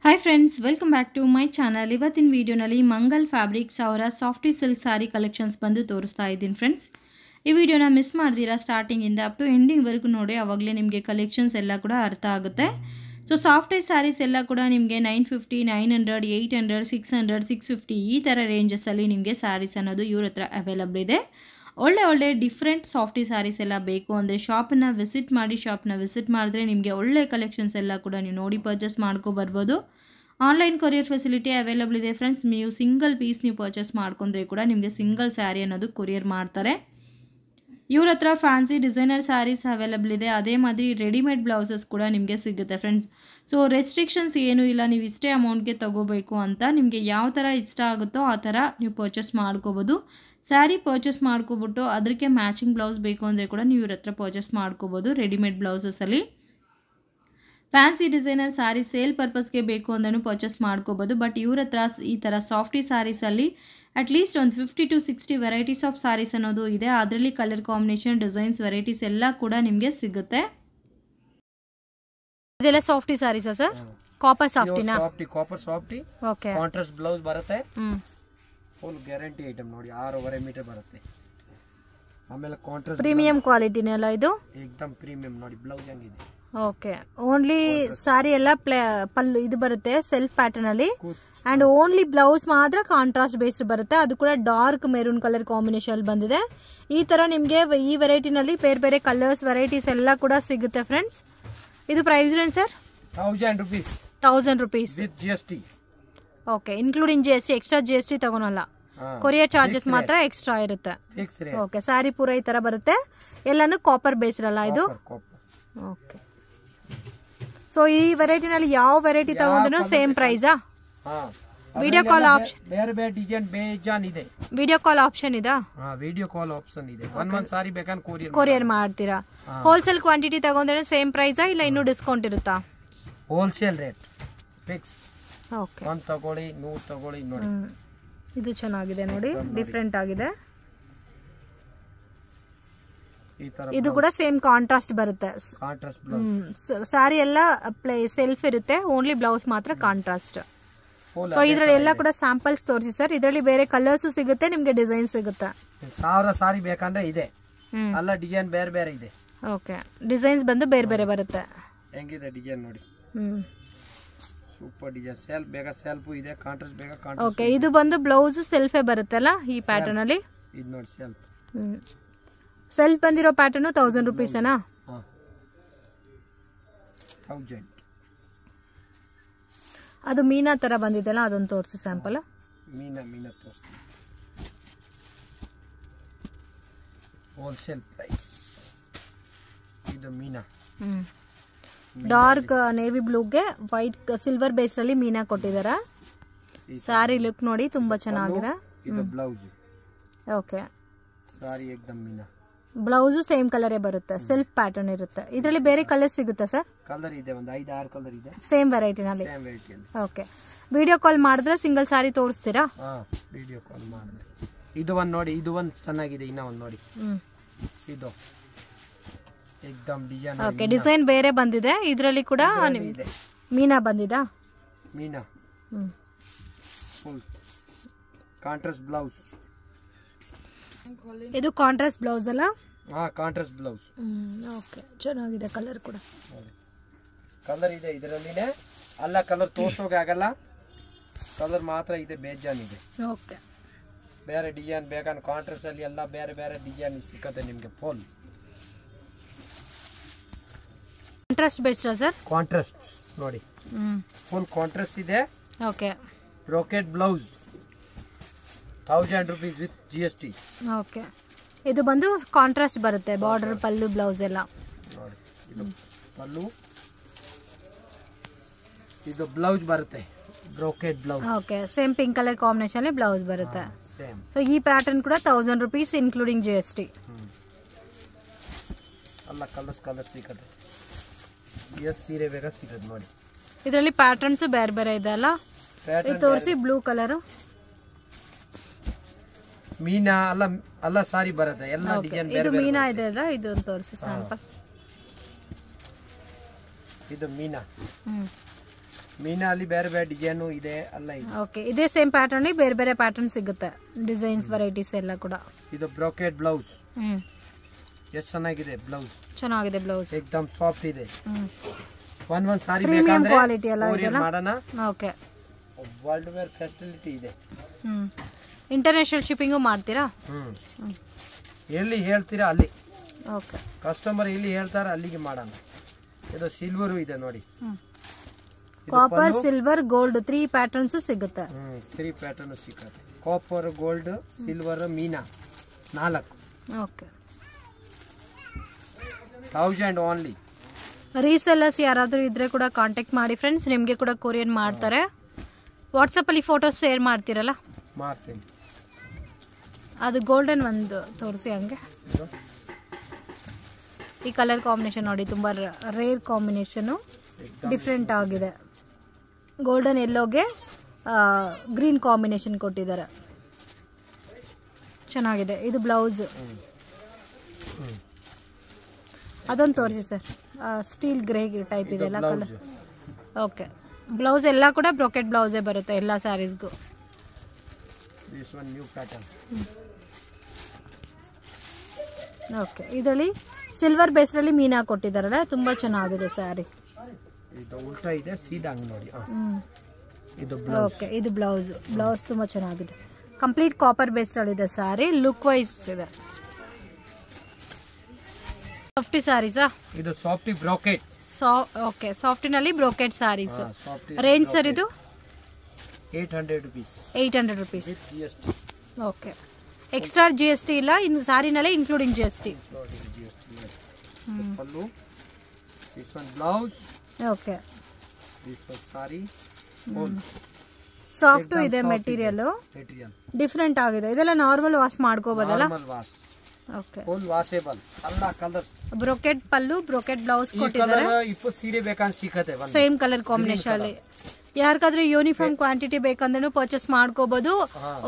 Hi friends, welcome back to my channel. ಇವತ್ತಿನ ವಿಡಿಯೋನಲ್ಲಿ Mangal fabrics ಅವರ ಸಾಫ್ಟಿ ಸಿಲ್ಕ್ ಸಾರಿ collections ಬಂದು ತೋರಿಸ್ತಾ ಇದ್ದೀನಿ ಫ್ರೆಂಡ್ಸ್. ಈ ವಿಡಿಯೋನ ಮಿಸ್ ಮಾಡ್ದಿರಾ ಸ್ಟಾರ್ಟಿಂಗ್ ಇಂದ ಅಪ್ ಟು ಎಂಡಿಂಗ್ ವರೆಗೂ ನೋಡಿ, ಅವಾಗಲೇ ನಿಮಗೆ ಕಲೆಕ್ಷನ್ಸ್ ಎಲ್ಲ ಕೂಡ ಅರ್ಥ ಆಗುತ್ತೆ. ಸೊ ಸಾಫ್ಟಿ ಸ್ಯಾರೀಸ್ ಎಲ್ಲ ಕೂಡ ನಿಮಗೆ 950, 900, 800, 600, 650 ಈ ಥರ ರೇಂಜಸ್ಸಲ್ಲಿ ನಿಮಗೆ ಸ್ಯಾರೀಸ್ ಅನ್ನೋದು ಇವ್ರ ಹತ್ರ ಅವೈಲಬಲ್ ಇದೆ. ಒಳ್ಳೆ ಡಿಫ್ರೆಂಟ್ ಸಾಫ್ಟಿ ಸ್ಯಾರೀಸ್ ಎಲ್ಲ ಬೇಕು ಅಂದರೆ ಶಾಪನ್ನು ವಿಸಿಟ್ ಮಾಡಿದ್ರೆ ನಿಮಗೆ ಒಳ್ಳೆ ಕಲೆಕ್ಷನ್ಸ್ ಎಲ್ಲ ಕೂಡ ನೀವು ನೋಡಿ ಪರ್ಚೇಸ್ ಮಾಡ್ಕೊಬರ್ಬೋದು. ಆನ್ಲೈನ್ ಕೊರಿಯರ್ ಫೆಸಿಲಿಟಿ ಅವೈಲಬಲ್ ಇದೆ ಫ್ರೆಂಡ್ಸ್. ನೀವು ಸಿಂಗಲ್ ಪೀಸ್ ನೀವು ಪರ್ಚೇಸ್ ಮಾಡ್ಕೊಂಡ್ರೆ ಕೂಡ ನಿಮಗೆ ಸಿಂಗಲ್ ಸ್ಯಾರಿ ಅನ್ನೋದು ಕೊರಿಯರ್ ಮಾಡ್ತಾರೆ. ಇವ್ರ ಹತ್ರ ಫ್ಯಾನ್ಸಿ ಡಿಸೈನರ್ ಸ್ಯಾರೀಸ್ ಅವೈಲಬಲ್ ಇದೆ. ಅದೇ ಮಾದರಿ ರೆಡಿಮೇಡ್ ಬ್ಲೌಸಸ್ ಕೂಡ ನಿಮಗೆ ಸಿಗುತ್ತೆ ಫ್ರೆಂಡ್ಸ್. ಸೊ ರೆಸ್ಟ್ರಿಕ್ಷನ್ಸ್ ಏನೂ ಇಲ್ಲ, ನೀವು ಇಷ್ಟೇ ಅಮೌಂಟ್ಗೆ ತೊಗೋಬೇಕು ಅಂತ. ನಿಮಗೆ ಯಾವ ಥರ ಇಷ್ಟ ಆಗುತ್ತೋ ಆ ಥರ ನೀವು ಪರ್ಚೇಸ್ ಮಾಡ್ಕೋಬೋದು. ಸ್ಯಾರಿ ಪರ್ಚೇಸ್ ಮಾಡ್ಕೊಬಿಟ್ಟು ಅದಕ್ಕೆ ಮ್ಯಾಚಿಂಗ್ ಬ್ಲೌಸ್ ಬೇಕು ಅಂದರೆ ಕೂಡ ನೀವು ಇವ್ರ ಹತ್ರ ಪರ್ಚೇಸ್ ಮಾಡ್ಕೋಬೋದು. ರೆಡಿಮೇಡ್ ಬ್ಲೌಸಸಲ್ಲಿ ಫ್ಯಾನ್ಸಿ ಡಿಸೈನರ್ ಸ್ಯಾರಿ ಸೇಲ್ ಪರ್ಪಸ್ಗೆ ಬೇಕು ಅಂದ್ರೂ ಪರ್ಚೇಸ್ ಮಾಡ್ಕೋಬೋದು. ಬಟ್ ಇವ್ರ ಹತ್ರ ಈ ಥರ ಸಾಫ್ಟಿ ಸ್ಯಾರೀಸಲ್ಲಿ ಅಟ್ಲೀಸ್ಟ್ ಒಂದು 50 to 60 ವೆರೈಟೀಸ್ ಆಫ್ ಸ್ಯಾರೀಸ್ ಅನ್ನೋದು ಇದೆ. ಅದರಲ್ಲಿ ಕಲರ್ ಕಾಂಬಿನೇಷನ್, ಡಿಸೈನ್ಸ್, ವೆರೈಟೀಸ್ ಎಲ್ಲ ಕೂಡ ನಿಮಗೆ ಸಿಗುತ್ತೆ. ಇದೆಲ್ಲ ಸಾಫ್ಟಿ ಸ್ಯಾರೀಸಾ ಸರ್? ಕಾಪರ್ ಸಾಫ್ಟಿನಾ? Copper softy. Okay. Contrast blouse ಬರುತ್ತೆ. ಫುಲ್ ಗ್ಯಾರಂಟಿ ಐಟಮ್ ನೋಡಿ, 6.5 ಮೀಟರ್ ಬರುತ್ತೆ. ಆಮೇಲೆ ಕಾಂಟ್ರಾಸ್ಟ್ ಪ್ರೀಮಿಯಂ ಕ್ವಾಲಿಟಿನಲ್ಲ ಇದು? ಏಕದಮ್ ಪ್ರೀಮಿಯಂ ನೋಡಿ, ಬ್ಲೌಸ್ ಹೆಂಗಿದೆ. ಓಕೆ. ಓನ್ಲಿ ಸಾರಿ ಎಲ್ಲ ಪಲ್ಲು ಇದು ಬರುತ್ತೆ ಸೆಲ್ಫ್ ಪ್ಯಾಟರ್ನ್ ಅಲ್ಲಿ, ಅಂಡ್ ಓನ್ಲಿ ಬ್ಲೌಸ್ ಮಾತ್ರ ಕಾಂಟ್ರಾಸ್ಟ್ ಬೇಸ್ಡ್ ಬರುತ್ತೆ. ಅದು ಕೂಡ ಡಾರ್ಕ್ ಮೆರೂನ್ ಕಲರ್ ಕಾಂಬಿನೇಷನ್ ಅಲ್ಲಿ ಬಂದಿದೆ. ಈ ತರ ನಿಮ್ಗೆ ಈ ವೆರೈಟಿನಲ್ಲಿ ಬೇರೆ ಕಲರ್ಸ್ ವೆರೈಟೀಸ್ ಎಲ್ಲ ಕೂಡ ಸಿಗುತ್ತೆ ಫ್ರೆಂಡ್ಸ್. ಇದು price range sir? 1000 rupees. 1000 rupees with GST. Okay, including GST. Extra GST ತಗೊಳಲ್ಲ. ಕೊರಿಯರ್ ಚಾರ್ಜಸ್ ಮಾತ್ರ ಎಕ್ಸ್ಟ್ರಾ ಇರುತ್ತೆ. ಓಕೆ. ಸ್ಯಾರಿ ಪೂರ ಈ ತರ ಬರುತ್ತೆ. ಎಲ್ಲಾನು ಕಾಪರ್ ಬೇಸ್ಡ್ ಅಲ್ಲ ಇದು? ಓಕೆ. ಸೊ ಈ ವೆರೈಟಿನಲ್ಲಿ ಯಾವ ವೆರೈಟಿ ತಗೊಂಡ್ರು ಸೇಮ್ ಪ್ರೈಸಾ? ವಿಡಿಯೋ ಕಾಲ್ ಆಪ್ಷನ್, ಬೇರೆ ಡಿಸೈನ್ ಬೇಜಾನ್ ಇದೆ. ವಿಡಿಯೋ ಕಾಲ್ ಆಪ್ಷನ್ ಇದಾ? ವಿಡಿಯೋ ಕಾಲ್ ಆಪ್ಷನ್ ಇದೆ. ಒಂದ್ ಸಾರಿ ಬೇಕಂದ್ರೆ ಕೊರಿಯರ್ ಮಾಡ್ತೀರಾ? ಹೋಲ್ಸೇಲ್ ಕ್ವಾಂಟಿಟಿ ತಗೊಂಡ್ರೆ ಸೇಮ್ ಪ್ರೈಸಾ ಇಲ್ಲ ಇನ್ನೂ ಡಿಸ್ಕೌಂಟ್ ಇರುತ್ತಾ? Wholesale rate fix. ಓಕೆ. 1 ತಗೊಳ್ಳಿ 100 ತಗೊಳ್ಳಿ ನೋಡಿ. ಇದು ಚೆನ್ನಾಗಿದೆ ನೋಡಿ, ಡಿಫ್ರೆಂಟ್ ಆಗಿದೆ. ಇದು ಕೂಡ ಸೇಮ್ ಕಾಂಟ್ರಾಸ್ಟ್ ಬರುತ್ತೆ. ಸ್ಯಾರಿ ಎಲ್ಲ ಸೆಲ್ಫ್ ಇರುತ್ತೆ, ಓನ್ಲಿ ಬ್ಲೌಸ್ ಮಾತ್ರ ಕಾಂಟ್ರಾಸ್ಟ್. ಸೊ ಇದ್ರಲ್ಲಿ ಎಲ್ಲ ಕೂಡ ಸ್ಯಾಂಪಲ್ಸ್ ತೋರಿಸಿ ಸರ್. ಇದರಲ್ಲಿ ಬೇರೆ ಕಲರ್ಸ್ ಸಿಗುತ್ತೆ, ನಿಮ್ಗೆ ಡಿಸೈನ್ ಸಿಗುತ್ತೆ. 1000 ಸಾರಿ ಬೇಕಂದ್ರೆ ಇದೆ, ಅಲ್ಲ ಡಿಸೈನ್ ಬೇರೆ ಇದೆ. ಓಕೆ. ಡಿಸೈನ್ಸ್ ಬಂದು ಬೇರೆ ಬರುತ್ತೆ. ಹೆಂಗಿದೆ ಡಿಸೈನ್ ನೋಡಿ, ಸೂಪರ್ ಡಿಸೈನ್. ಸೆಲ್ಫ್ ಬೇಗ ಸೆಲ್ಫ್ ಇದೆ, ಕಾಂಟ್ರಾಸ್ಟ್ ಬೇಗ ಕಾಂಟ್ರಾಸ್ಟ್. ಓಕೆ. ಇದು ಬಂದು ಬ್ಲೌಸ್ ಸೆಲ್ಫೇ ಬರುತ್ತೆ ಅಲ್ಲ ಈ ಪ್ಯಾಟರ್ನ್ ಅಲ್ಲಿ? ಇದು ನೋಡಿ ಸೆಲ್ಫ್. ಸೆಲ್ಫ್ ಬಂದಿರೋ ಪ್ಯಾಟರ್ನ್ 1000 rupees ಅನಾ? 1000. ಅದು ಮೀನಾ ತರ ಬಂದಿದೆಲ್ಲ, ಅದೊಂದು ತೋರಿಸಿ ಸ್ಯಾಂಪಲ್. ಮೀನಾ ತೋರಿಸ್ತೀನಿ. Wholesale price. ಇದು ಮೀನಾ ಡಾರ್ಕ್ ನೇವಿ ಬ್ಲೂಗೆ ವೈಟ್ ಸಿಲ್ವರ್ ಬೇಸ್ ಅಲ್ಲಿ ಮೀನಾ ಕೊಟ್ಟಿದ್ದಾರೆ. ಸಾರಿ ಲುಕ್ ನೋಡಿ ತುಂಬಾ ಚೆನ್ನಾಗಿದೆ. ಇದು ಬ್ಲೌಸ್. ಓಕೆ. ಸಾರಿ ಏಕದಮ್ ಮೀನಾ. ಬ್ಲೌಸ್ ಸೇಮ್ ಕಲರೇ ಬರುತ್ತೆ, ಸೆಲ್ಫ್ ಪ್ಯಾಟರ್ನ್ ಇರುತ್ತೆ. ಇದರಲ್ಲಿ ಬೇರೆ ಕಲರ್ ಸಿಗುತ್ತೆ ಸರ್? ಕಲರ್ ಇದೆ, ಒಂದು 5-6 ಕಲರ್ ಇದೆ ಸೇಮ್ ವೆರೈಟಿನಲ್ಲಿ. ಓಕೆ. ವಿಡಿಯೋ ಕಾಲ್ ಮಾಡಿದ್ರೆ ಸಿಂಗಲ್ ಸಾರಿ ತೋರಿಸ್ತೀರಾ? ವಿಡಿಯೋ ಕಾಲ್ ಮಾಡಿದ್ರೆ. ಇದು ಒಂದು ನೋಡಿ, ಇದು ಒಂದು ಚೆನ್ನಾಗಿದೆ. ಇನ್ನ ಒಂದು ನೋಡಿ, ಇದು ಏಕದಮ್ ಡಿಸೈನ್. ಓಕೆ. ಡಿಸೈನ್ ಬೇರೆ ಬಂದಿದೆ. ಇದರಲ್ಲಿ ಕೂಡ ಮೀನಾ ಬಂದಿದಾ? ಮೀನಾ ಫುಲ್ ಕಾಂಟ್ರಾಸ್ಟ್ ಬ್ಲೌಸ್. ಇದು ಕಾಂಟ್ರಾಸ್ಟ್ ಬ್ಲೌಸ್ ಅಲ್ಲ? Contrast blouse. ಓಕೆ. ಚೆನ್ನಾಗಿದೆ ಕಲರ್ ಕೂಡ. ಕಲರ್ ಇದೆ ಇದರಲ್ಲಿನೇ, ಅಲ್ಲ ಕಲರ್ ತೋರ್ಸೋಕೆ ಆಗಲ್ಲ, ಕಲರ್ ಮಾತ್ರ ಇದೆ, ಬೇಜಾನ್ ಇದೆ. ಓಕೆ. ಬೇರೆ ಡಿಸೈನ್ ಬೇಕಂದ್ರೆ ಕಾಂಟ್ರಾಸ್ಟ್ ಅಲ್ಲಿ ಎಲ್ಲ ಬೇರೆ ಡಿಸೈನ್ ಸಿಕ್ಕತ್ತೆ ನಿಮ್ಗೆ. Full contrast best sir? Contrast ನೋಡಿ, ಫುಲ್ ಕಾಂಟ್ರಾಸ್ಟ್ ಇದೆ. Okay. Brocade blouse 1000 rupees with GST. Okay. ಇದು ಬಂದು ಕಾಂಟ್ರಾಸ್ಟ್ ಬರುತ್ತೆ, ಬಾರ್ಡರ್, ಪಲ್ಲು, ಬ್ಲೌಸ್ ಎಲ್ಲ ನೋಡಿ. ಇದು ಪಲ್ಲು, ಇದು ಬ್ಲೌಸ್ ಬರುತ್ತೆ, brocade blouse. Okay. Same pink colour combination ಅಲ್ಲಿ ಬ್ಲೌಸ್ ಬರುತ್ತೆ. ಸೊ ಈ ಪ್ಯಾಟರ್ನ್ ಕೂಡ 1000 rupees ಇನ್ಕ್ಲೂಡಿಂಗ್ GST. ಅಲ್ಲ ಕಲರ್ ಸಿಗುತ್ತೆ. ಸೀರೆ ಬೇಗ ಸಿಗುತ್ತೆ ನೋಡಿ. ಇದರಲ್ಲಿ ಪ್ಯಾಟರ್ನ್ಸ್ ಬೇರೆ ಇದೆ ಅಲ್ಲ? ಇದು ತೋರಿಸಿ. ಬ್ಲೂ ಕಲರ್ ಮೀನಾ ಅಲ್ಲ ಸಾರಿ ಬರುತ್ತೆ, ಎಲ್ಲ ಡಿಸೈನ್ ಬೇರೆ. ಇದು ಮೀನಾ ಇದೆ ಅಲ್ಲ, ಇದು ತೋರಿಸಿ ಸ್ಯಾಂಪಲ್. ಇದು ಮೀನಾ. ಮೀನಾ ಅಲ್ಲಿ ಬೇರೆ ಬೇರೆ ಡಿಸೈನ್ ಇದೆ ಅಲ್ಲ ಇದೆ. ಓಕೆ, ಇದೇ ಸೇಮ್ ಪ್ಯಾಟರ್ನ್ ಬೇರೆ ಬೇರೆ ಪ್ಯಾಟರ್ನ್ ಸಿಗುತ್ತೆ, ಡಿಸೈನ್ಸ್ ವೆರೈಟೀಸ್ ಎಲ್ಲ ಕೂಡ. ಇದು ಬ್ರೋಕೆಟ್ ಬ್ಲೌಸ್. ಎಷ್ಟು ಚೆನ್ನಾಗಿದೆ ಬ್ಲೌಸ್. ಚೆನ್ನಾಗಿದೆ ಬ್ಲೌಸ್, ಏಕದಮ್ ಸಾಫ್ಟ್ ಇದೆ. ಒಂದ್ ಸಾರಿ ಪ್ರೀಮಿಯಂ ಕ್ವಾಲಿಟಿ ಎಲ್ಲ ಇದೆಲ್ಲ ಮಾಡೋಣ. ಓಕೆ, ವರ್ಲ್ಡ್ ವೇರ್ ಫೆಸಿಲಿಟಿ ಇದೆ. ಇಂಟರ್ನ್ಯಾಷನಲ್ ಶಿಪ್ಪಿಂಗು ಮಾಡ್ತೀರಾ? ಎಲ್ಲಿ ಹೇಳ್ತೀರಾ ಅಲ್ಲಿ. ಓಕೆ, ಕಸ್ಟಮರ್ ಇಲ್ಲಿ ಹೇಳ್ತಾರೆ ಅಲ್ಲಿಗೆ ಮಾಡೋಣ. ಇದು ಸಿಲ್ವರು ಇದೆ ನೋಡಿ, ಕಾಪರ್, ಸಿಲ್ವರ್, ಗೋಲ್ಡ್ 3 ಪ್ಯಾಟರ್ನ್ಸ್ ಸಿಗುತ್ತೆ. 3 ಪ್ಯಾಟರ್ನ್ ಸಿಗುತ್ತೆ. ಕಾಪರ್, ಗೋಲ್ಡ್, ಸಿಲ್ವರ್, ಮೀನಾ 4. Okay, 1000 only. ರೀಸೆಲ್ಲರ್ಸ್ ಯಾರಾದರೂ ಇದ್ರೆ ಕೂಡ ಕಾಂಟ್ಯಾಕ್ಟ್ ಮಾಡಿ ಫ್ರೆಂಡ್ಸ್, ನಿಮಗೆ ಕೂಡ ಕೊರಿಯರ್ ಮಾಡ್ತಾರೆ. ವಾಟ್ಸಪ್ ಅಲ್ಲಿ ಫೋಟೋಸ್ ಶೇರ್ ಮಾಡ್ತೀರಲ್ಲ? ಮಾಡ್ತೀನಿ. ಅದು ಗೋಲ್ಡನ್ ಒಂದು ತೋರಿಸಿ ಹಂಗೆ. ಈ ಕಲರ್ ಕಾಂಬಿನೇಷನ್ ನೋಡಿ, ತುಂಬಾ ರೇರ್ ಕಾಂಬಿನೇಷನ್, ಡಿಫ್ರೆಂಟ್ ಆಗಿದೆ. ಗೋಲ್ಡನ್ ಎಲ್ಲೋಗೆ ಗ್ರೀನ್ ಕಾಂಬಿನೇಷನ್ ಕೊಟ್ಟಿದ್ದಾರೆ, ಚೆನ್ನಾಗಿದೆ. ಇದು ಬ್ಲೌಸ್, ಅದೊಂದು ತೋರಿಸಿ ಸರ್. ಸ್ಟೀಲ್ ಗ್ರೇ ಟೈಪ್ ಇದೆ ಎಲ್ಲ ಕಲರ್. ಓಕೆ, ಬ್ಲೌಸ್ ಎಲ್ಲ ಕೂಡ ಬ್ರೋಕೆಟ್ ಬ್ಲೌಸೇ ಬರುತ್ತೆ ಎಲ್ಲ ಸ್ಯಾರೀಸ್ಗೂ. ಓಕೆ, ಇದರಲ್ಲಿ ಸಿಲ್ವರ್ ಬೇಸ್ರಲ್ಲಿ ಮೀನಾ ಕೊಟ್ಟಿದ್ದಾರಲ್ಲ, ತುಂಬಾ ಚೆನ್ನಾಗಿದೆ ಸ್ಯಾರಿ. ಓಕೆ, ಇದು ಬ್ಲೌಸ್. ಬ್ಲೌಸ್ ತುಂಬಾ ಚೆನ್ನಾಗಿದೆ, ಕಂಪ್ಲೀಟ್ ಕಾಪರ್ ಬೇಸ್ಡ್ ಅಲ್ಲಿ ಇದೆ ಸ್ಯಾರಿ, ಲುಕ್ ವೈಸ್ ಇದೆ. ಸಾಫ್ಟಿ ಸ್ಯಾರೀಸಾ? ಇದು ಸಾಫ್ಟಿ ಬ್ರೋಕೆಟ್. ಓಕೆ, ಸಾಫ್ಟಿನಲ್ಲಿ ಬ್ರೋಕೆಟ್ ಸ್ಯಾರೀಸ್. ರೇಂಜ್ ಸರ್ ಇದು? 800 rupees. 800 rupees. Okay, extra GST ಇಲ್ಲ, ಇನ್ನು ಸ್ಯಾರಿನಲ್ಲೇ ಇನ್ಕ್ಲೂಡಿಂಗ್ GST. ಪಲ್ಲು, this one blouse. Okay, this one saree. Soft ಇದೆ ಮೆಟೀರಿಯಲ್, ಡಿಫ್ರೆಂಟ್ ಆಗಿದೆ. ಇದೆಲ್ಲ ನಾರ್ಮಲ್ ವಾಶ್ ಮಾಡ್ಕೋಬಹುದಲ್ಲ? Normal wash. Okay, full washable. ಎಲ್ಲ ಕಲರ್ಸ್. ಬ್ರೋಕೆಟ್ ಪಲ್ಲು, ಬ್ರೋಕೆಟ್ ಬ್ಲೌಸ್ ಕೊಟ್ಟಿದ್ದಾರೆ. ಇಪ್ಪು ಸೀರೆ ಬೇಕಂತ ಸಿಕ್ಕತ್ತೆ, ಸೇಮ್ ಕಲರ್ ಕಾಂಬಿನೇಷನ್ ಅಲ್ಲಿ. ಯಾರಿಗಾದ್ರೂ ಯೂನಿಫಾರ್ಮ್ ಕ್ವಾಂಟಿಟಿ ಬೇಕಂದ್ರೂ ಪರ್ಚೇಸ್ ಮಾಡ್ಕೋಬಹುದು.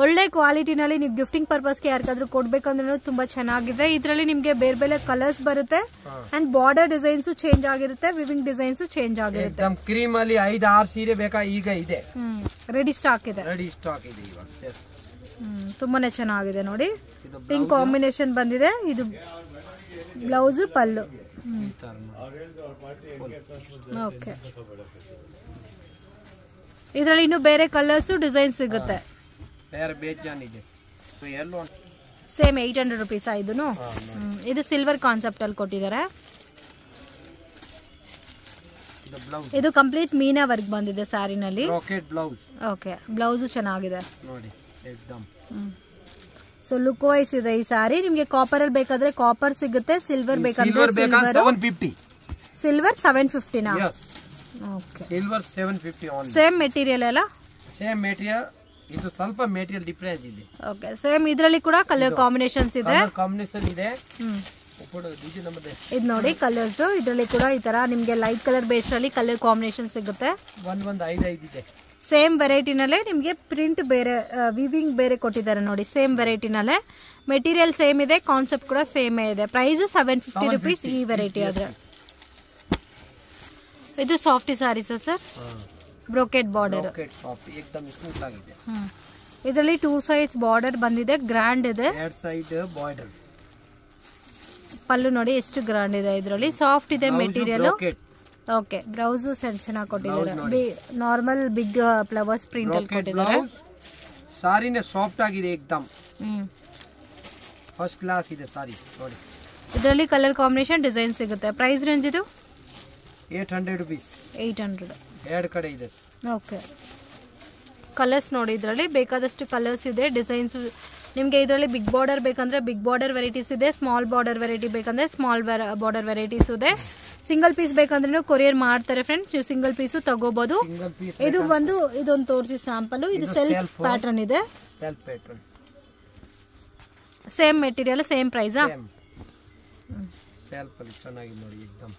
ಒಳ್ಳೆ ಕ್ವಾಲಿಟಿನಲ್ಲಿ ನೀವು ಗಿಫ್ಟಿಂಗ್ ಪರ್ಪಸ್ಗೆ ಯಾರಿಗಾದ್ರೂ ಕೊಡ್ಬೇಕಂದ್ರೂ ತುಂಬಾ ಚೆನ್ನಾಗಿದೆ. ಇದರಲ್ಲಿ ನಿಮ್ಗೆ ಬೇರೆ ಬೇರೆ ಕಲರ್ಸ್ ಬರುತ್ತೆ ಅಂಡ್ ಬಾರ್ಡರ್ ಡಿಸೈನ್ಸ್ ಚೇಂಜ್ ಆಗಿರುತ್ತೆ, ವಿವಿಂಗ್ ಡಿಸೈನ್ಸ್ ಚೇಂಜ್ ಆಗಿರುತ್ತೆ. ಕ್ರೀಮ್ ಅಲ್ಲಿ 5-6 ಸೀರೆ ಬೇಕಾ ಈಗ ಇದೆ, ರೆಡಿ ಸ್ಟಾಕ್ ಇದೆ. ಇವಾಗ ತುಂಬಾನೇ ಚೆನ್ನಾಗಿದೆ ನೋಡಿ, ಪಿಂಕ್ ಕಾಂಬಿನೇಷನ್ ಬಂದಿದೆ. ಇದು ಬ್ಲೌಸ್, ಪಲ್ಲು. ಓಕೆ, ಇದರಲ್ಲಿ ಇನ್ನು ಬೇರೆ ಕಲರ್ಸ್ ಡಿಸೈನ್ ಸಿಗುತ್ತೆ. ಸೇಮ್ 800 rupees ಇದನ್ನು. ಇದು ಸಿಲ್ವರ್ ಕಾನ್ಸೆಪ್ಟ್ ಅಲ್ಲಿ ಕೊಟ್ಟಿದ್ದಾರೆ. ಇದು ಕಂಪ್ಲೀಟ್ ಮೀನಾ ವರ್ಕ್ ಬಂದಿದೆ ಸ್ಯಾರಿನಲ್ಲಿ. ಓಕೆ, ಬ್ಲೌಸ್ ಚೆನ್ನಾಗಿದೆ ನೋಡಿ. ಸೊ ಲುಕ್ ವೈಸ್ ಇದೆ ಈ ಸ್ಯಾರಿ. ನಿಮ್ಗೆ ಕಾಪರ್ ಅಲ್ಲಿ ಬೇಕಾದ್ರೆ ಕಾಪರ್ ಸಿಗುತ್ತೆ, ಸಿಲ್ವರ್ ಬೇಕಾದ್ರೆ ಸಿಲ್ವರ್ 750 ನಾ? Okay, silver 750 only. Same material ಅಲ್ಲ? ಸೇಮ್ ಮೆಟೀರಿಯಲ್, ಇದು ಸ್ವಲ್ಪ ಮೆಟೀರಿಯಲ್ ಡಿಫರೆನ್ಸ್ ಇದೆ. ಓಕೆ, ಸೇಮ್ ಇದರಲ್ಲಿ ಕೂಡ ಕಲರ್ ಕಾಂಬಿನೇಷನ್ಸ್ ಇದೆ. ಕಾಂಬಿನೇಷನ್ ಇದೆ. ಇದು ನೋಡಿ ಕಲರ್ಸ್, ಇದರಲ್ಲಿ ಕೂಡ ಈ ತರ ನಿಮ್ಗೆ ಲೈಟ್ ಕಲರ್ ಬೇಸ್ ಅಲ್ಲಿ ಕಲರ್ ಕಾಂಬಿನೇಷನ್ ಸಿಗುತ್ತೆ. 5 ಇದೆ. ಸೇಮ್ ವೆರೈಟಿನಲ್ಲೇ ನಿಮ್ಗೆ ಪ್ರಿಂಟ್ ಬೇರೆ, ವಿವಿಂಗ್ ಬೇರೆ ಕೊಟ್ಟಿದ್ದಾರೆ ನೋಡಿ. ಸೇಮ್ ವೆರೈಟಿನಲ್ಲೇ ಮೆಟೀರಿಯಲ್ ಸೇಮ್ ಇದೆ, ಕಾನ್ಸೆಪ್ಟ್ ಕೂಡ ಸೇಮ್ ಇದೆ. ಪ್ರೈಸ್ 750 rupees ಈ ವೆರೈಟಿ ಆದ್ರೆ. ಇದು softy saris sir, brocade border. ಇದರಲ್ಲಿ 2 sides ಬಾರ್ಡರ್ ಬಂದಿದೆ, ಗ್ರ್ಯಾಂಡ್ ಇದೆ. ಪಲ್ಲು ನೋಡಿ ಎಷ್ಟು ಗ್ರ್ಯಾಂಡ್ ಇದೆ. ಇದರಲ್ಲಿ ಸಾಫ್ಟ್ ಇದೆ ಮೆಟೀರಿಯಲ್. ಓಕೆ, ಬ್ಲೌಸ್ ಚೆನ್ನಾಗಿ ಕೊಟ್ಟಿದ್ದಾರೆ. ನಾರ್ಮಲ್ ಬಿಗ್ ಫ್ಲವರ್ಸ್ ಪ್ರಿಂಟ್ ಅಲ್ಲಿ ಕೊಟ್ಟಿದ್ದಾರೆ. ಸಾರಿನೇ ಸಾಫ್ಟ್ ಆಗಿದೆ, ಏಕದಮ್ ಫಸ್ಟ್ ಕ್ಲಾಸ್ ಇದೆ ಸಾರಿ ನೋಡಿ. ಇದರಲ್ಲಿ ಕಲರ್ ಕಾಂಬಿನೇಷನ್ ಡಿಸೈನ್ ಸಿಗುತ್ತೆ. ಪ್ರೈಸ್ ರೇಂಜ್ ಇದು 800 rupees. 800 ಎರಡು ಕಡೆ ಇದೆ. ಓಕೆ, ಕಲರ್ಸ್ ನೋಡಿ, ಇದರಲ್ಲಿ ಬೇಕಾದಷ್ಟು ಕಲರ್ಸ್ ಇದೆ, ಡಿಸೈನ್ಸ್. ನಿಮಗೆ ಇದರಲ್ಲಿ ಬಿಗ್ ಬಾರ್ಡರ್ ಬೇಕಂದ್ರೆ ಬಿಗ್ ಬಾರ್ಡರ್ ವೆರೈಟೀಸ್ ಇದೆ, ಸ್ಮಾಲ್ ಬಾರ್ಡರ್ ವೆರೈಟಿ ಬೇಕಂದ್ರೆ ಸ್ಮಾಲ್ ಬಾರ್ಡರ್ ವೆರೈಟೀಸ್ ಇದೆ. ಸಿಂಗಲ್ ಪೀಸ್ ಬೇಕಂದ್ರೆ ಕೊರಿಯರ್ ಮಾಡ್ತಾರೆ ಫ್ರೆಂಡ್ಸ್, ನೀವು ಸಿಂಗಲ್ ಪೀಸು ತಗೋಬಹುದು. ಇದು ಬಂದು ಇದೊಂದು ತೋರಿಸಿ ಸ್ಯಾಂಪಲ್. ಇದು ಸೆಲ್ಫ್ ಪ್ಯಾಟರ್ನ್ ಇದೆ, ಸೇಮ್ ಮೆಟೀರಿಯಲ್, ಸೇಮ್ ಪ್ರೈಸಾ? ಸೆಲ್ಫ್ ಅಲ್ಲಿ ಚೆನ್ನಾಗಿ ನೋಡಿ, ಏಕದಮ್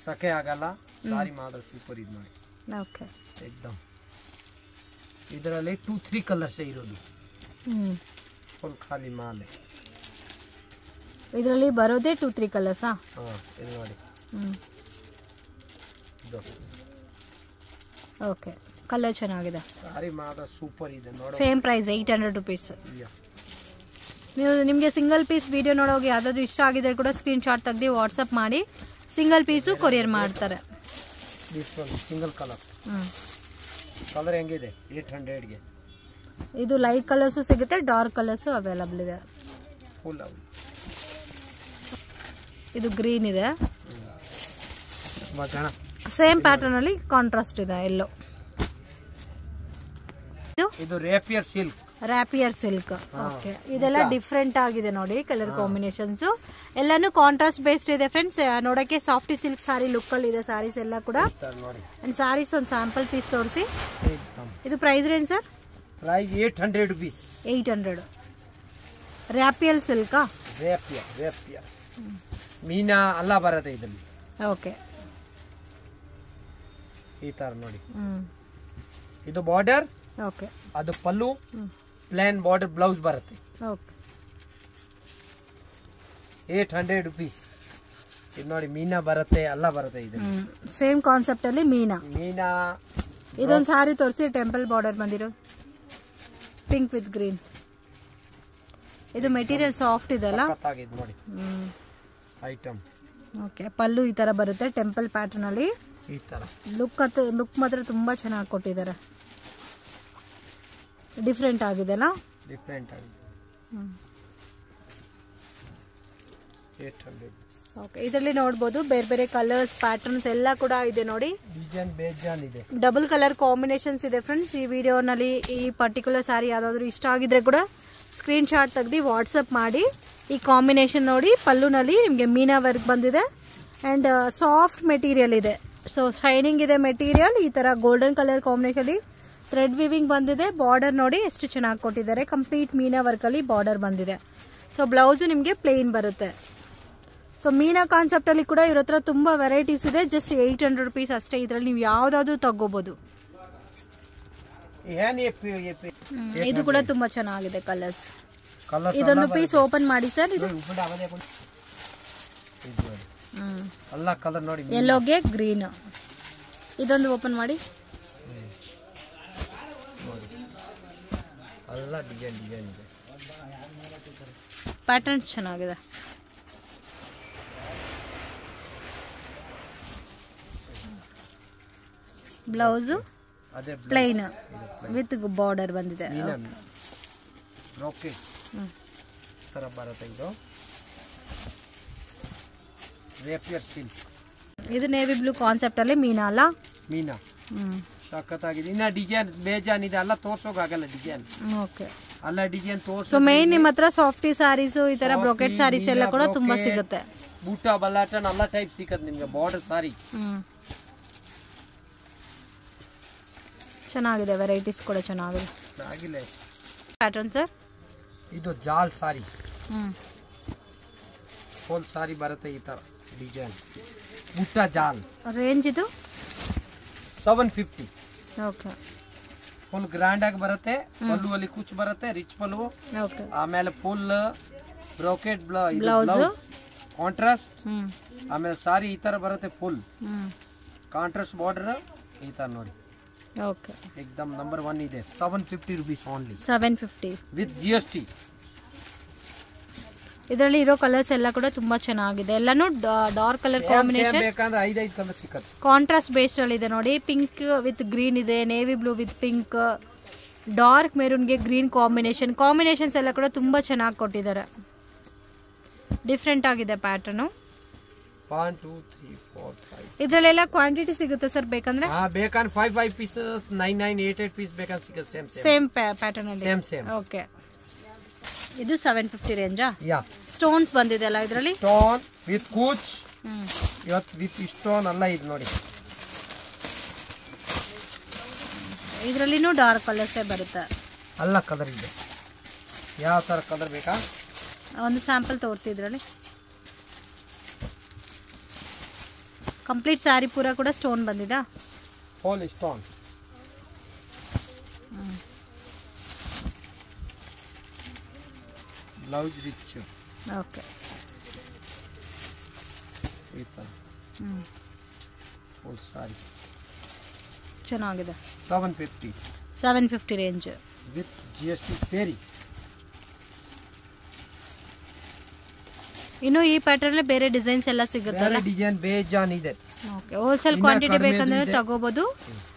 ಸಕೆ ಆಗಲ್ಲ, ಸಾರಿ ಮಾತ್ರ ಸೂಪರ್ ಇದು ನೋಡಿ. ಓಕೆ, ಏಕದಮ್ ಇದರಲ್ಲಿ 2-3 ಕಲರ್ಸ್ ಇರೋದು. ಫುಲ್ ಖಾಲಿ ಮಾಲೆ. ಇದರಲ್ಲಿ ಬರೋದೇ 2-3 ಕಲರ್ಸ್. ಇದು ನೋಡಿ. ಓಕೆ, ಕಲರ್ ಚೆನ್ನಾಗಿದೆ. ಸಾರಿ ಮಾತ್ರ ಸೂಪರ್ ಇದೆ ನೋಡಿ. Same price 800 rupees. ನೀವು ನಿಮಗೆ ಸಿಂಗಲ್ ಪೀಸ್ ವಿಡಿಯೋ ನೋಡೋಗಿ ಯಾವ್ದಾದ್ರು ಇಷ್ಟ ಆಗಿದ್ರೆ ಕೂಡ ಸ್ಕ್ರೀನ್ ಶಾಟ್ ತೆಗೆದು ವಾಟ್ಸಪ್ ಮಾಡಿ ಸಿಂಗಲ್ ಪೀಸು ಕೊರಿಯರ್ ಮಾಡ್ತಾರೆ. ಸಿಂಗಲ್ ಕಲರ್ ಕಲರ್ ಹೆಂಗಿದೆ 800ಗೆ. ಇದು ಲೈಟ್ ಕಲರ್ಸು ಸಿಗುತ್ತೆ, ಡಾರ್ಕ್ ಕಲರ್ಸು ಅವೈಲಬಲ್ ಇದೆ. ಇದು ಗ್ರೀನ್ ಇದೆ, ಸೇಮ್ ಪ್ಯಾಟರ್ನ್ ಅಲ್ಲಿ ಕಾಂಟ್ರಾಸ್ಟ್ ಇದೆ ಎಲ್ಲೋ. ಇದು rapier silk. Rapier silk. Okay, ಇದೆಲ್ಲ ಡಿಫ್ರೆಂಟ್ ಆಗಿದೆ ನೋಡಿ ಕಲರ್ ಕಾಂಬಿನೇಷನ್ಸ್. ಎಲ್ಲಾನು ಕಾಂಟ್ರಾಸ್ಟ್ ಬೇಸ್ಡ್ ಇದೆ ಫ್ರೆಂಡ್ಸ್. ನೋಡಕ್ಕೆ ಸಾಫ್ಟಿ ಸಿಲ್ಕ್ ಸಾರಿ ಲುಕ್ ಅಲ್ಲಿ ಇದೆ ಸಾರೀಸ್ ಎಲ್ಲ ಕೂಡ. ಅಂಡ್ ಸಾರೀಸ್ ಒಂದು ಸ್ಯಾಂಪಲ್ ಪೀಸ್ ತೋರಿಸಿ. ಇದು price range sir? Price 800 rupees. 800. Rapier silk. Rapier ಮೀನಾ ಅಲ್ಲ ಬರುತ್ತೆ ಇದರಲ್ಲಿ. ಓಕೆ, ಈ ತರ ನೋಡಿ. ಇದು ಬಾರ್ಡರ್. ಓಕೆ, ಅದು ಪಲ್ಲು, ಪ್ಲೇನ್ ಬಾರ್ಡರ್ ಬ್ಲೌಸ್ ಬರುತ್ತೆ. Okay, 800 rupees. ಇದು ನೋಡಿ ಮೀನಾ ಬರುತ್ತೆ, ಅಲ್ಲ ಬರುತ್ತೆ ಇದು. ಸೇಮ್ ಕಾನ್ಸೆಪ್ಟ್ ಅಲ್ಲಿ ಮೀನಾ. ಇದೊಂದು ಸಾರಿ ತೋರಿಸಿ. ಟೆಂಪಲ್ ಬಾರ್ಡರ್ ಬಂದಿರೋ ಪಿಂಕ್ ವಿತ್ ಗ್ರೀನ್. ಇದು ಮೆಟೀರಿಯಲ್ ಸಾಫ್ಟ್ ಇದೆ ಅಲ್ಲ ನೋಡಿ ಐಟಮ್. ಓಕೆ, ಪಲ್ಲು ಈ ತರ ಬರುತ್ತೆ ಟೆಂಪಲ್ ಪ್ಯಾಟರ್ನ್ ಅಲ್ಲಿ. ಈ ತರ ಲುಕ್ ಮಾತ್ರ ತುಂಬಾ ಚೆನ್ನಾಗಿ ಕೊಟ್ಟಿದ್ದಾರೆ. ಡಿಫ್ರೆಂಟ್ ಆಗಿದೆ ಅಲ್ಲ? ಡಿಫ್ರೆಂಟ್ ಆಗಿದೆ. 800. ಓಕೆ, ಇದರಲ್ಲಿ ನೋಡಬಹುದು ಬೇರೆ ಬೇರೆ ಕಲರ್ಸ್ ಪ್ಯಾಟರ್ನ್ಸ್ ಎಲ್ಲ ಕೂಡ ಇದೆ ನೋಡಿ. ಡಿಸೈನ್ ಬೇಜಾನ್ ಇದೆ. ಡಬಲ್ ಕಲರ್ ಕಾಂಬಿನೇಷನ್ಸ್ ಇದೆ ಫ್ರೆಂಡ್ಸ್. ಈ ವಿಡಿಯೋನಲ್ಲಿ ಈ ಪರ್ಟಿಕ್ಯುಲರ್ ಸಾರಿ ಯಾವ್ದಾದ್ರು ಇಷ್ಟ ಆಗಿದ್ರೆ ಕೂಡ ಸ್ಕ್ರೀನ್ ಶಾಟ್ ತೆಗೆದು ವಾಟ್ಸಪ್ ಮಾಡಿ. ಈ ಕಾಂಬಿನೇಷನ್ ನೋಡಿ, ಪಲ್ಲುನಲ್ಲಿ ನಿಮಗೆ ಮೀನಾ ವರ್ಕ್ ಬಂದಿದೆ ಅಂಡ್ ಸಾಫ್ಟ್ ಮೆಟೀರಿಯಲ್ ಇದೆ. ಸೊ ಶೈನಿಂಗ್ ಇದೆ ಮೆಟೀರಿಯಲ್. ಈ ತರ golden colour combination thread viewing ಬಂದಿದೆ. ಬಾರ್ಡರ್ ನೋಡಿ ಎಷ್ಟು ಚೆನ್ನಾಗಿ ಕೊಟ್ಟಿದ್ದಾರೆ. ಕಂಪ್ಲೀಟ್ ಮೀನಾ ವರ್ಕ್ ಅಲ್ಲಿ ಬಾರ್ಡರ್ ಬಂದಿದೆ. ಸೊ ಬ್ಲೌಸ್ ನಿಮಗೆ ಪ್ಲೇನ್ ಬರುತ್ತೆ. ಸೊ ಮೀನಾ ಕಾನ್ಸೆಪ್ಟ್ ಅಲ್ಲಿ ಕೂಡ ಇವ್ರ ಹತ್ರ ತುಂಬಾ ವೆರೈಟೀಸ್ ಇದೆ. ಜಸ್ಟ್ 800 ರುಪೀಸ್ ಅಷ್ಟೇ. ಇದ್ರಲ್ಲಿ ನೀವು ಯಾವ್ದಾದ್ರು ತಗೋಬಹುದು. ಇದು ಕೂಡ ತುಂಬಾ ಚೆನ್ನಾಗಿದೆ ಕಲರ್ಸ್. ಇದೊಂದು ಪೀಸ್ ಓಪನ್ ಮಾಡಿ ಸರ್. ಇದು ಎಲ್ಲ ಕಲರ್ ನೋಡಿ. ಯೆಲ್ಲೋಗೆ ಗ್ರೀನ್. ಇದೊಂದು ಓಪನ್ ಮಾಡಿ. ಎಲ್ಲ ಡಿಸೈನ್ ಇದೆ. ಪ್ಯಾಟರ್ನ್ಸ್ ಚೆನ್ನಾಗಿದೆ. ಬ್ಲೌಸ್ ಪ್ಲೈನ್ ವಿತ್ ಬಾರ್ಡರ್ ಬಂದಿದೆ. ತರ ಬರುತ್ತೆ. ಇದು ರ್ಯಾಪಿಯರ್ ಸಿಲ್ಕ್. ಇದು ನೇವಿ ಬ್ಲೂ ಕಾನ್ಸೆಪ್ಟ್ ಅಲ್ಲಿ ಮೀನಾ ಅಲ್ಲ? ಮೀನಾ ಸಖತ್ತಾಗಿದೆ. ಇನ್ನ ಡಿಸೈನ್ ಬೇಜಾನ್ ಇದೆ. ಅಲ್ಲ ತೋರ್ಸೋಕಾಗಲ್ಲ ಡಿಸೈನ್. ಓಕೆ, ಅಲ್ಲ ಡಿಸೈನ್ ತೋರ್ಸೋ. ಸೊ ಮೇನ್ ನಿಮ್ಮ ಹತ್ರ ಸಾಫ್ಟಿ ಸಾರೀಸ್, ಈ ತರ ಬ್ರೊಕೆಟ್ ಸಾರೀಸ್ ಎಲ್ಲ ಕೂಡ ತುಂಬಾ ಸಿಗುತ್ತೆ. ಬೂಟ ಬಲಾಟನ್ ಎಲ್ಲ ಟೈಪ್ ಸಿಗುತ್ತೆ ನಿಮ್ಗೆ. ಬಾರ್ಡರ್ ಸಾರಿ ಚೆನ್ನಾಗಿದೆ. ವೆರೈಟೀಸ್ ಕೂಡ ಚೆನ್ನಾಗಿದೆ. Pattern sir? ಇದು ಜಾಲ್ ಸಾರಿ. ಫುಲ್ ಸಾರಿ ಬರುತ್ತೆ ಈ ತರ ಡಿಸೈನ್. ಬುಟ್ಟ ಜಾಲ್. ರೇಂಜ್ ಇದು 750. ಓಕೆ, ಫುಲ್ ಗ್ರ್ಯಾಂಡ್ ಆಗಿ ಬರುತ್ತೆ. ಪಲ್ಲು ಅಲ್ಲಿ ಕುಚ್ ಬರುತ್ತೆ, ರಿಚ್ ಪಲ್ಲು. ಓಕೆ, ಆಮೇಲೆ ಫುಲ್ ಬ್ರೋಕೆಟ್ ಬ್ಲೌಸ್ ಕಾಂಟ್ರಾಸ್ಟ್. ಆಮೇಲೆ ಸಾರಿ ಈ ತರ ಬರುತ್ತೆ ಫುಲ್ ಕಾಂಟ್ರಾಸ್ಟ್ ಬಾರ್ಡರ್ ಈ ತರ ನೋಡಿ. ಓಕೆ, एकदम नंबर 1 ಇದೆ. 750 rupees only. 750 with GST. ಇದರಲ್ಲಿ ಇರೋ ಕಲರ್ಸ್ ಎಲ್ಲ ಕೂಡ ತುಂಬಾ ಚೆನ್ನಾಗಿದೆ. ಎಲ್ಲಾನು ಡಾರ್ಕ್ ಕಲರ್ ಕಾಂಬಿನೇಷನ್. ಬೇಕಂದ್ರೆ 5 ಕಲರ್ ಸಿಗುತ್ತೆ. ಕಾಂಟ್ರಾಸ್ಟ್ ಬೇಸ್ಡ್ ಅಲ್ಲಿ ಇದೆ ನೋಡಿ. ಪಿಂಕ್ ವಿತ್ ಗ್ರೀನ್ ಇದೆ, navy blue with pink, dark maroon ಗೆ ಗ್ರೀನ್ ಕಾಂಬಿನೇಷನ್ಸ್ ಎಲ್ಲ ಕೂಡ ತುಂಬಾ ಚೆನ್ನಾಗಿ ಕೊಟ್ಟಿದ್ದಾರೆ. ಡಿಫ್ರೆಂಟ್ ಆಗಿದೆ ಪ್ಯಾಟರ್ನ್. 1 2 3 4 5. ಇದರಲ್ಲೆಲ್ಲ ಕ್ವಾಂಟಿಟಿ ಸಿಗುತ್ತೆ ಸರ್ ಬೇಕಂದ್ರೆ? ಬೇಕಂದ್ರೆ 5 ಪೀಸಸ್ 9 9 8 8 ಪೀಸ್ ಬೇಕಂದ್ರೆ ಸಿಗುತ್ತೆ. ಸೇಮ್ ಪ್ಯಾಟರ್ನ್ ಅಲ್ಲಿ. ಸೇಮ್. ಓಕೆ, ಇದು 750 ರೇಂಜಾ? ಯಾ. ಸ್ಟೋನ್ಸ್ ಬಂದಿದೆ ಅಲ್ಲ ಇದರಲ್ಲಿ? ಸ್ಟೋನ್ ವಿತ್ ಕೂಚ್. ಇವತ್ತು ವಿತ್ ಸ್ಟೋನ್ ಅಲ್ಲ ಇದು ನೋಡಿ. ಇದರಲ್ಲಿನೂ ಡಾರ್ಕ್ ಕಲರ್ಸ್ ಬರುತ್ತೆ. ಅಲ್ಲ ಕಲರ್ ಇದೆ. ಯಾವ ತರ ಕಲರ್ ಬೇಕಾ? ಒಂದು ಸ್ಯಾಂಪಲ್ ತೋರಿಸಿ. ಇದರಲ್ಲಿ ಕಂಪ್ಲೀಟ್ ಸ್ಯಾರಿ ಪೂರ ಕೂಡ ಸ್ಟೋನ್ ಬಂದಿದಾ? Full stone. Blouse rich. Okay, ಈ ತರ ಫುಲ್ ಸಾರಿ. ಚೆನ್ನಾಗಿದೆ 750 ರೇಂಜ್ ವಿತ್ GST ಪೇರಿ. ಇನ್ನು ಈ ಪ್ಯಾಟರ್ನ್ ಬೇರೆ ಡಿಸೈನ್ಸ್ ಎಲ್ಲ ಸಿಗುತ್ತಲ್ಲ, ಡಿಸೈನ್ ಬೇಜಾನ್ ಇದೆ. ಓಕೆ, ಹೋಲ್ಸೇಲ್ ಕ್ವಾಂಟಿಟಿ ಬೇಕಂದ್ರೆ ತಗೋಬಹುದು,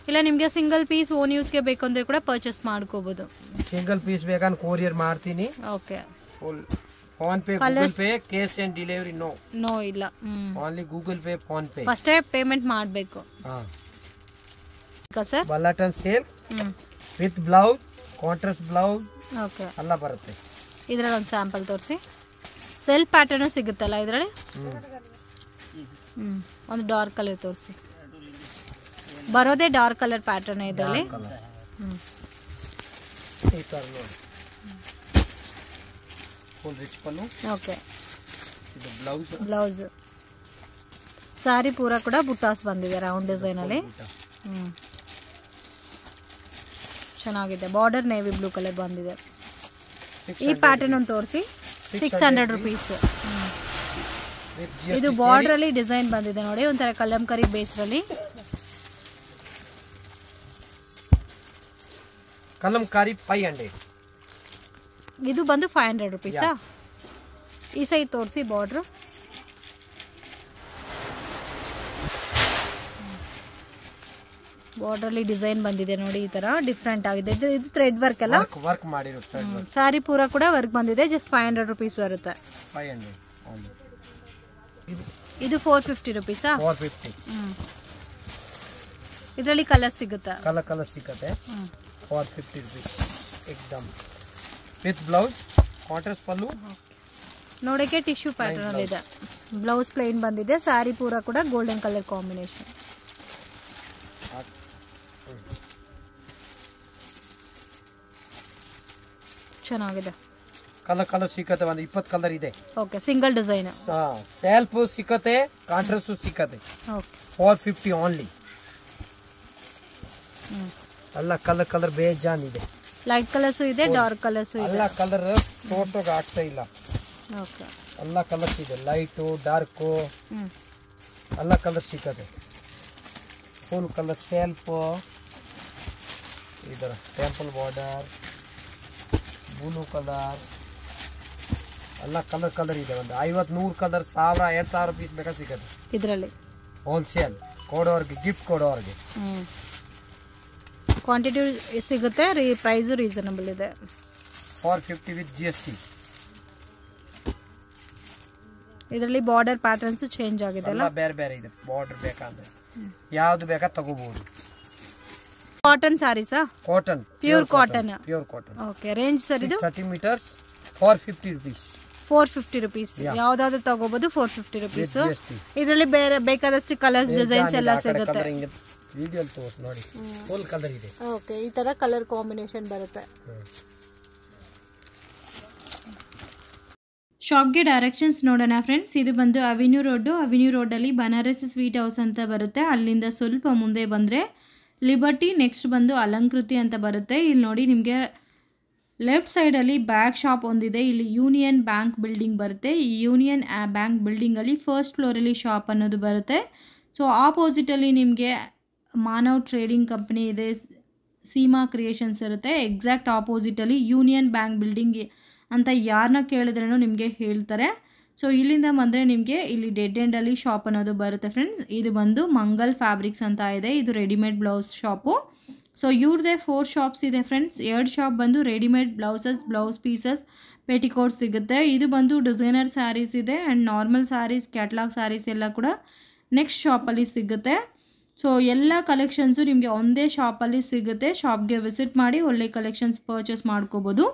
ಇಲ್ಲ ನಿಮಗೆ ಸಿಂಗಲ್ ಪೀಸ್ ಓನ್ ಯೂಸ್ಗೆ ಬೇಕಂದ್ರೆ ಕೂಡ ಪರ್ಚೇಸ್ ಮಾಡ್ಕೋಬಹುದು. ಸಿಂಗಲ್ ಪೀಸ್ ಬೇಕಂದ್ರೆ ಕೊರಿಯರ್ ಮಾಡ್ತೀನಿ. Okay, PhonePe, Google Pay, cash and delivery no ಇಲ್ಲ, only Google Pay, PhonePe. First payment ಮಾಡಬೇಕು. ಸರ್ ಬಲ್ಲಟನ್ sale with blouse, contrast blouse, okay, ಎಲ್ಲ ಬರುತ್ತೆ. ಇದ್ರಲ್ಲಿ ಒಂದು ಸ್ಯಾಂಪಲ್ ತೋರಿಸಿ. ಸೆಲ್ಫ್ ಪ್ಯಾಟರ್ನ್ ಸಿಗುತ್ತಲ್ಲ ಇದರಲ್ಲಿ. ಒಂದು ಡಾರ್ಕ್ ಕಲರ್ ತೋರಿಸಿ. ಬರೋದೇ ಡಾರ್ಕ್ ಕಲರ್ ಪ್ಯಾಟರ್ನ್ ಇದರಲ್ಲಿ. ಓಕೆ, ಬ್ಲೌಸ್ ಸಾರಿ ಪೂರ ಕೂಡ ಬುಟ್ಟಾಸ್ ಬಂದಿದೆ ರೌಂಡ್ ಡಿಸೈನ್ ಅಲ್ಲಿ. ಚೆನ್ನಾಗಿದೆ. ಬಾರ್ಡರ್ ನೇವಿ ಬ್ಲೂ ಕಲರ್ ಬಂದಿದೆ. ಈ ಪ್ಯಾಟರ್ನ್ ಒಂದು ತೋರಿಸಿ. 600 rupees. ಇದು ಬಾರ್ಡರ್ ಅಲ್ಲಿ ಡಿಸೈನ್ ಬಂದಿದೆ ನೋಡಿ, ಒಂಥರ ಕಲಂಕರಿ ಬೇಸ್ರಲ್ಲಿ. ಕಲಂಕಾರಿ 500. ಇದು ಬಂದು 500 rupees. ಈ ಸೈಡ್ ತೋರಿಸಿ ಬಾರ್ಡರ್. ಬಾರ್ಡರ್ ಅಲ್ಲಿ ಡಿಸೈನ್ ಬಂದಿದೆ ನೋಡಿ, ಈ ತರ ಡಿಫ್ರೆಂಟ್ ಆಗಿದೆ. ಇದು ಥ್ರೆಡ್ ವರ್ಕ್ ಅಲ್ಲ, ವರ್ಕ್ ಮಾಡಿರುತ್ತೆ. ಸಾರಿ ಪೂರ ಕೂಡ ವರ್ಕ್ ಬಂದಿದೆ. ಜಸ್ಟ್ 500 rupees ಬರುತ್ತೆ. 500. ಇದು 450 rupees. 450. ಇದರಲ್ಲಿ ಕಲರ್ ಸಿಗುತ್ತೆ. ಕಲರ್ ಸಿಗುತ್ತೆ. 450 rupees ಏಕ್ದಮ್ ವಿತ್ ಬ್ಲೌಸ್, ಕಾಂಟ್ರಾಸ್ಟ್ ಪಲ್ಲು. ನೋಡಕ್ಕೆ ಟಿಶ್ಯೂ ಪ್ಯಾಟರ್ನ್ ಅಲ್ಲಿ ಇದೆ. ಬ್ಲೌಸ್ ಪ್ಲೇನ್ ಬಂದಿದೆ. ಸಾರಿ ಪೂರ ಕೂಡ ಗೋಲ್ಡನ್ ಕಲರ್ ಕಾಂಬಿನೇಷನ್. ಚೆನ್ನಾಗಿದೆ. ಕಲರ್ ಸಿಕ್ಕತ್ತೆ. ಒಂದು 20 ಕಲರ್ ಇದೆ. Okay, single design. ಸೆಲ್ಫ್ ಸಿಕ್ಕತ್ತೆ, ಕಾಂಟ್ರಾಸ್ಟ್ ಸಿಕ್ಕತ್ತೆ. Okay, 450 only. ಎಲ್ಲ ಕಲರ್ ಬೇಜಾನ್ ಇದೆ. ಲೈಟ್ ಕಲರ್ಸ್ ಇದೆ, ಡಾರ್ಕ್ ಕಲರ್ಸ್ ಇದೆ. ಎಲ್ಲ ಕಲರ್ ಫೋಟೋಗೆ ಆಗ್ತಾ ಇಲ್ಲ. ಓಕೆ, ಎಲ್ಲ ಕಲರ್ಸ್ ಇದೆ. ಲೈಟು, ಡಾರ್ಕು, ಎಲ್ಲ ಕಲರ್ ಸಿಕ್ಕತ್ತೆ. ಫುಲ್ ಕಲರ್ ಸೆಲ್ಫ್, ಇದರ ಟೆಂಪಲ್ ಬಾರ್ಡರ್, ಬ್ಲೂ ಕಲರ್, ಎಲ್ಲ ಕಲರ್ ಇದೆ. ಒಂದು 50-100 ಕಲರ್, 1000-2000 ಪೀಸ್ ಬೇಕಾ ಸಿಗುತ್ತೆ ಇದರಲ್ಲಿ. ಹೋಲ್ಸೇಲ್ ಕೊಡೋರ್ಗೆ, ಗಿಫ್ಟ್ ಕೊಡೋರ್ಗೆ ಕ್ವಾಂಟಿಟಿ ಸಿಗುತ್ತೆ. ಪ್ರೈಸು ರೀಸನಬಲ್ ಇದೆ. 450 ವಿತ್ GST. ಇದರಲ್ಲಿ ಬಾರ್ಡರ್ ಪ್ಯಾಟರ್ನ್ಸ್ ಚೇಂಜ್ ಆಗಿದೆ ಅಲ್ಲ, ಬೇರೆ ಇದೆ. ಬಾರ್ಡರ್ ಬೇಕಂದ್ರೆ ಯಾವ್ದು ಬೇಕಾ ತಗೋಬಹುದು. ಕಾಟನ್ ಸಾರೀಸಾ? Cotton, pure cotton. Okay, range sir ಇದು 30 meters 450 rupees. 450 rupees. ಯಾವ್ದಾದ್ರು ತಗೋಬಹುದು 450 rupees. ಇದರಲ್ಲಿ ಬೇರೆ ಬೇಕಾದಷ್ಟು ಕಲರ್ಸ್, ಡಿಸೈನ್ಸ್ ಎಲ್ಲ ಸಿಗುತ್ತೆ. ವಿಡಿಯೋ ತೋರಿಸಿ ನೋಡಿ, ಫುಲ್ ಕಲರ್ ಇದೆ. ಓಕೆ, ಈ ತರ ಕಲರ್ ಕಾಂಬಿನೇಷನ್ ಬರುತ್ತೆ. ಶಾಪ್ಗೆ ಡೈರೆಕ್ಷನ್ಸ್ ನೋಡೋಣ ಫ್ರೆಂಡ್ಸ್. ಇದು ಬಂದು ಅವೆನ್ಯೂ ರೋಡಲ್ಲಿ ಬನಾರಸಿ ಸ್ವೀಟ್ ಹೌಸ್ ಅಂತ ಬರುತ್ತೆ. ಅಲ್ಲಿಂದ ಸ್ವಲ್ಪ ಮುಂದೆ ಬಂದರೆ ಲಿಬರ್ಟಿ, ನೆಕ್ಸ್ಟ್ ಬಂದು ಅಲಂಕೃತಿ ಅಂತ ಬರುತ್ತೆ. ಇಲ್ಲಿ ನೋಡಿ ನಿಮಗೆ ಲೆಫ್ಟ್ ಸೈಡಲ್ಲಿ ಬ್ಯಾಗ್ ಶಾಪ್ ಒಂದಿದೆ. ಇಲ್ಲಿ ಯೂನಿಯನ್ ಬ್ಯಾಂಕ್ ಬಿಲ್ಡಿಂಗ್ ಬರುತ್ತೆ. ಈ ಯೂನಿಯನ್ ಬ್ಯಾಂಕ್ ಬಿಲ್ಡಿಂಗಲ್ಲಿ ಫಸ್ಟ್ ಫ್ಲೋರಲ್ಲಿ ಶಾಪ್ ಅನ್ನೋದು ಬರುತ್ತೆ. ಸೊ ಆಪೋಸಿಟಲ್ಲಿ ನಿಮಗೆ ಮಾನವ್ ಟ್ರೇಡಿಂಗ್ ಕಂಪ್ನಿ ಇದೆ, ಸೀಮಾ ಕ್ರಿಯೇಷನ್ಸ್ ಇರುತ್ತೆ. ಎಕ್ಸಾಕ್ಟ್ ಆಪೋಸಿಟಲ್ಲಿ ಯೂನಿಯನ್ ಬ್ಯಾಂಕ್ ಬಿಲ್ಡಿಂಗ್ ಅಂತ ಯಾರನ್ನ ಕೇಳಿದ್ರೂ ನಿಮಗೆ ಹೇಳ್ತಾರೆ. ಸೊ ಇಲ್ಲಿಂದ ಬಂದರೆ ನಿಮಗೆ ಇಲ್ಲಿ ಡೆಡ್ ಎಂಡಲ್ಲಿ ಶಾಪ್ ಅನ್ನೋದು ಬರುತ್ತೆ ಫ್ರೆಂಡ್ಸ್. ಇದು ಬಂದು ಮಂಗಲ್ ಫ್ಯಾಬ್ರಿಕ್ಸ್ ಅಂತ ಇದೆ. ಇದು ರೆಡಿಮೇಡ್ ಬ್ಲೌಸ್ ಶಾಪು. ಸೊ ಇವ್ರದ್ದೇ 4 ಶಾಪ್ಸ್ ಇದೆ ಫ್ರೆಂಡ್ಸ್. 2 ಶಾಪ್ ಬಂದು readymade blouses, blouse pieces, petticoat ಸಿಗುತ್ತೆ. ಇದು ಬಂದು ಡಿಸೈನರ್ ಸ್ಯಾರೀಸ್ ಇದೆ and normal saris, catalogue saris ಎಲ್ಲ ಕೂಡ ನೆಕ್ಸ್ಟ್ ಶಾಪಲ್ಲಿ ಸಿಗುತ್ತೆ. ಸೊ ಎಲ್ಲ ಕಲೆಕ್ಷನ್ಸು ನಿಮಗೆ ಒಂದೇ ಶಾಪಲ್ಲಿ ಸಿಗುತ್ತೆ. ಶಾಪ್ಗೆ ವಿಸಿಟ್ ಮಾಡಿ ಒಳ್ಳೆ ಕಲೆಕ್ಷನ್ಸ್ ಪರ್ಚೇಸ್ ಮಾಡ್ಕೋಬೋದು.